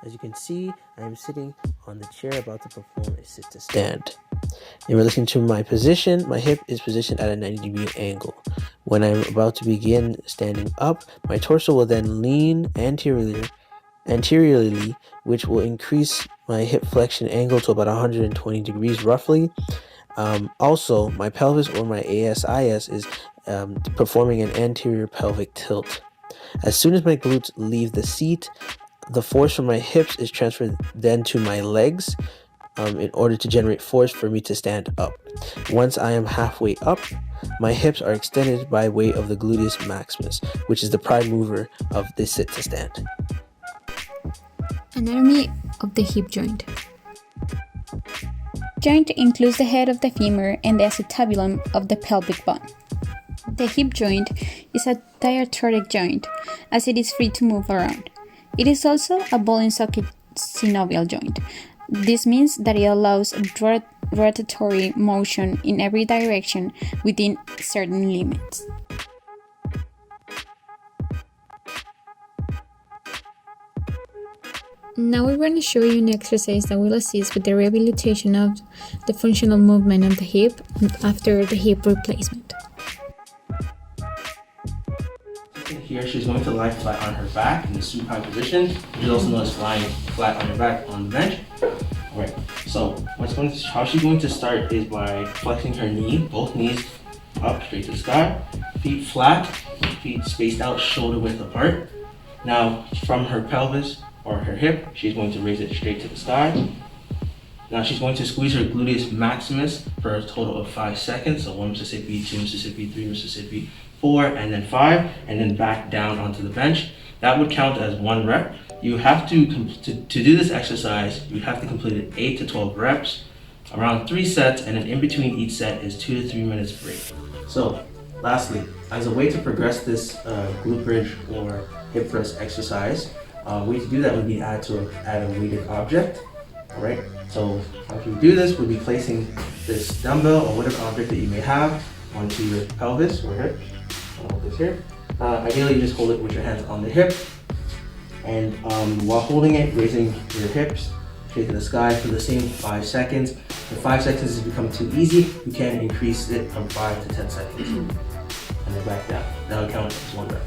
As you can see, I am sitting on the chair about to perform a sit to stand. In relation to my position, my hip is positioned at a 90-degree angle. When I'm about to begin standing up, my torso will then lean anteriorly, which will increase my hip flexion angle to about 120 degrees roughly. Also, my pelvis, or my ASIS, is performing an anterior pelvic tilt. As soon as my glutes leave the seat, the force from my hips is transferred then to my legs in order to generate force for me to stand up. Once I am halfway up, my hips are extended by way of the gluteus maximus, which is the prime mover of this sit to stand. Anatomy of the hip joint. Joint includes the head of the femur and the acetabulum of the pelvic bone. The hip joint is a diarthrotic joint, as it is free to move around. It is also a ball and socket synovial joint. This means that it allows rotatory motion in every direction within certain limits. Now we're going to show you an exercise that will assist with the rehabilitation of the functional movement of the hip after the hip replacement. Here she's going to lie flat on her back in the supine position, which is also known as lying flat on your back on the bench. Alright, so how she's going to start is by flexing her knee, both knees up straight to the sky, feet flat, feet spaced out, shoulder width apart. Now from her pelvis or her hip, she's going to raise it straight to the sky. Now she's going to squeeze her gluteus maximus for a total of 5 seconds. So 1 Mississippi, 2 Mississippi, 3 Mississippi, 4, and then 5, and then back down onto the bench. That would count as 1 rep. You have to do this exercise, you have to complete it 8 to 12 reps, around 3 sets, and then in between each set is 2 to 3 minutes break. So lastly, as a way to progress this glute bridge or hip thrust exercise, a way to do that would be add a weighted object. Alright, so after you do this, we'll be placing this dumbbell or whatever object that you may have onto your pelvis or hip. I'll hold this here. Ideally, you just hold it with your hands on the hip, and while holding it, raising your hips straight to the sky for the same 5 seconds. If 5 seconds has become too easy, you can increase it from 5 to 10 seconds, and then back down. That'll count as 1 rep.